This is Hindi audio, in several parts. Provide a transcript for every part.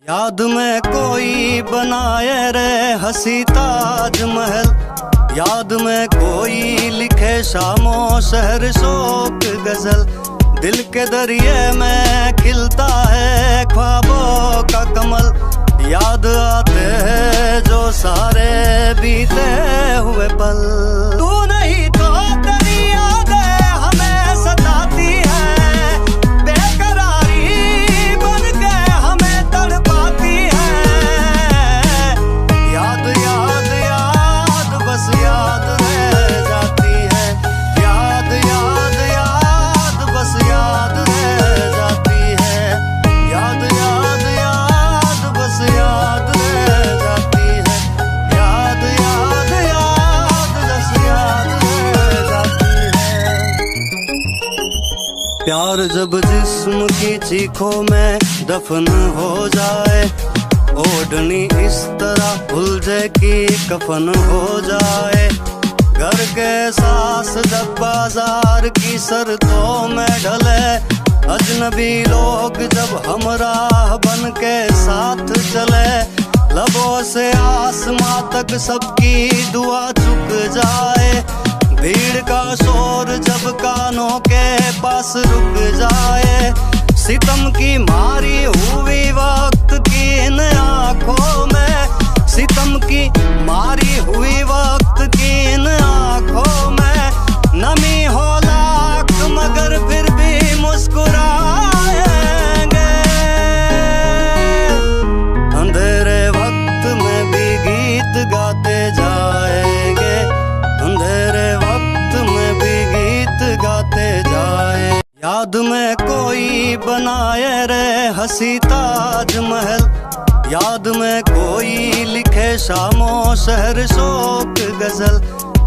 याद में कोई बनाए रे हसी ताजमहल, याद में कोई लिखे शामो शहर शोक गजल। दिल के दरिए में खिलता है ख्वाबों का कमल, याद आते हैं जो सारे बीते हुए पल। तू नहीं तो तेरी यादें हमें सताती है, बेकरारी बन के हमें तड़पाती है। याद याद याद बस याद रह जाती है, याद याद याद बस याद रह जाती है, याद याद याद बस याद रह जाती है, याद याद याद बस याद रह जाती है। प्यार जब जिस्म की चीखों में दफन हो जाए, ओढ़नी इस तरह उलझे कि कफन हो जाए। घर के सास जब बाजार की शर्तों में ढले, अजनबी लोग जब हमराह बन के साथ चले। लबों से आसमां तक सबकी दुआ चुक जाए, भीड़ का शोर जब कानों के पास रुक जाए। सितम की मारी हुई वक्त की इन आँखों में, सितम की मारी हुई वक्त की इन आँखों में नमी हो लाख मगर फिर भी मुस्कुराएंगे। अंधेरे वक्त में भी गीत गाते जाएंगे, अंधेरे वक्त में भी गीत गाते जाए। याद में कोई बनाए रे हसी ताजमहल, याद में कोई लिखे शामो शहर शोक गजल।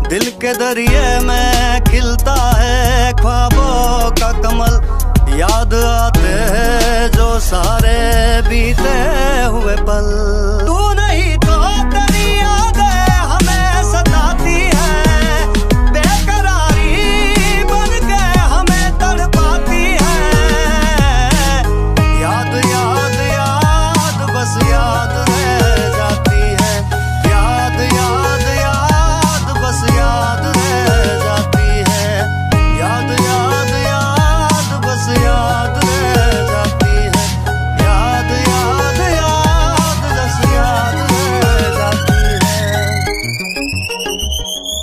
दिल के दरिए में खिलता है ख्वाबों का कमल, याद आते हैं जो सारे बीते हुए पल। तू नहीं तो तेरी यादें हमें सताती है, बेकरारी बन के हमें तड़पाती है। याद याद याद बस याद रह जाती है, याद याद याद बस याद रह जाती है, याद याद याद बस याद रह जाती है, याद याद याद बस याद रह जाती है।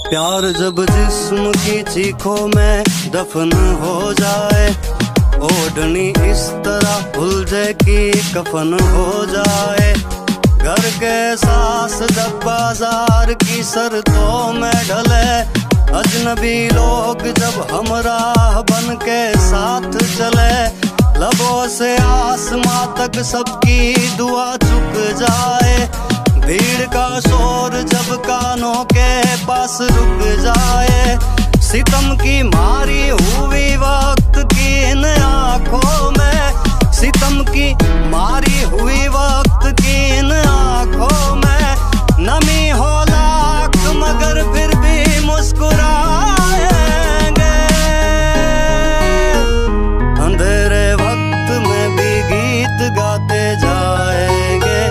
प्यार जब जिस्म की चीखों में दफन हो जाए, ओढ़नी इस तरह उलझे कि कफन हो जाए। घर के सास जब बाजार की शर्तों में ढले, अजनबी लोग जब हमराह बन के साथ चले। लबों से आसमां तक सबकी दुआ चुक जाए, भीड़ का शोर जब कानों के पास रुक जाए। सितम की मारी हुई वक्त की इन आँखों में, सितम की मारी हुई वक्त की इन आँखों में नमी हो लाख मगर फिर भी मुस्कुराएंगे। अंधेरे वक्त में भी गीत गाते जाएंगे,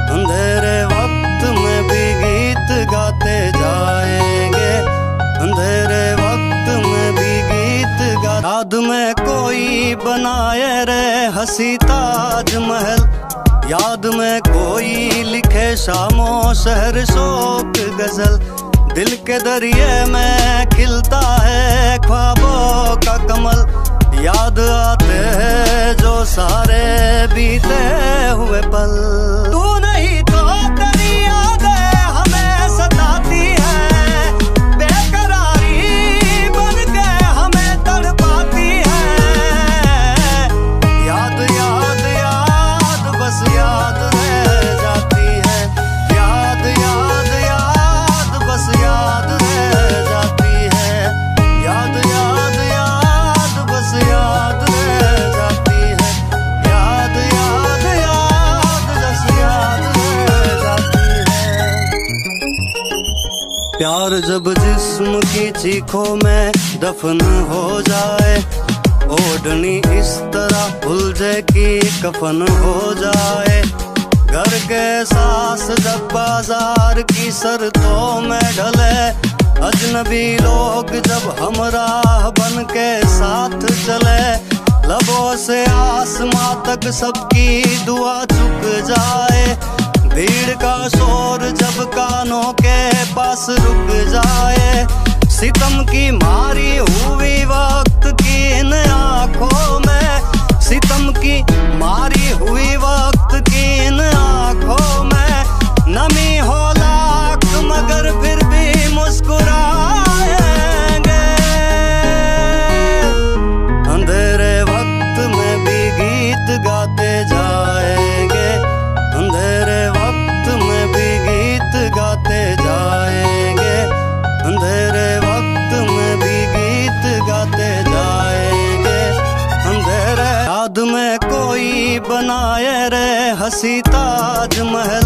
अंधेरे वक्त में भी गीत गाते जाएंगे, अंधेरे वक्त में भी गीत गा। याद में कोई बनाए रे हसी ताजमहल, याद में कोई लिखे शामो शहर शोक गजल। दिल के दरिए में खिलता है ख्वाबों का कमल, याद आते हैं जो सारे बीते हुए पल। तू नहीं तो तेरी यादें हमें सताती है, बेकरारी बन के हमें तड़पाती है। याद याद याद बस याद रह जाती है, याद याद याद बस याद रह जाती है, याद याद याद बस याद रह जाती है, याद याद याद बस याद रह जाती है। प्यार जब जिस्म की चीखों में दफन हो जाए, ओढ़नी इस तरह उलझे कि कफन हो जाए। सांस जब बाजार की शर्तों में ढले, अजनबी लोग जब हमराह बन के साथ चले, लबों से आसमां तक सबकी दुआ चुक जाए, भीड़ का शोर जब कानों के पास रुक जाए, सितम की मारी हुई वक्त की इन आंखों में, सितम की मारी हुई वक्त की इन आंखों में, नमी हो लाख मगर फिर भी मुस्कुराएंगे, अंधेरे वक्त में भी गीत गाते जाएंगे, अंधेरे वक्त में भी गीत गाते जाएंगे, अंधेरे वक्त में भी गीत गाते जाएंगे, अंधेरे याद में कोई बनाए रे हंसी ताजमहल,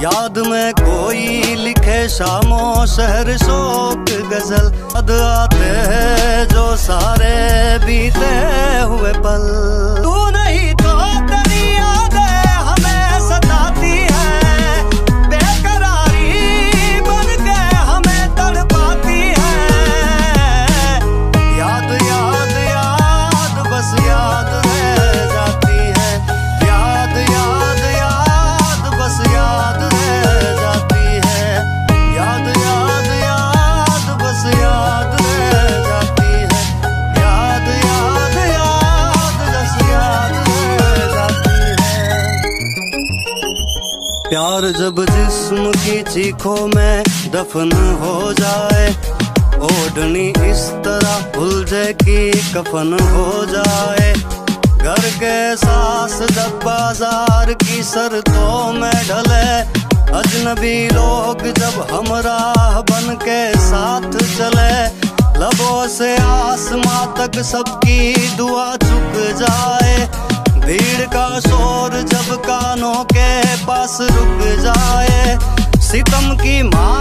याद में कोई लिखे शामों शहर शोक गजल, याद आते हैं जो सारे बीते हुए पल, तू नहीं तो तेरी यादें हमें सताती है, बेकरारी बन के हमें तड़पाती है, याद याद याद बस याद रह जाती है, याद याद याद बस याद रह जाती है, याद याद याद बस याद रह जाती है, याद याद याद बस याद रह जाती है। प्यार जब जिस्म की चीखों में दफन हो जाए, ओढ़नी इस तरह उलझे कि कफन हो जाए, घर के सांस जब बाजार की शर्तों में ढले, अजनबी लोग जब हमराह बन के साथ चले, लबों से आसमां तक सबकी दुआ चुक जाए, भीड़ का शोर जब कानों के पास रुक जाए, सितम की मार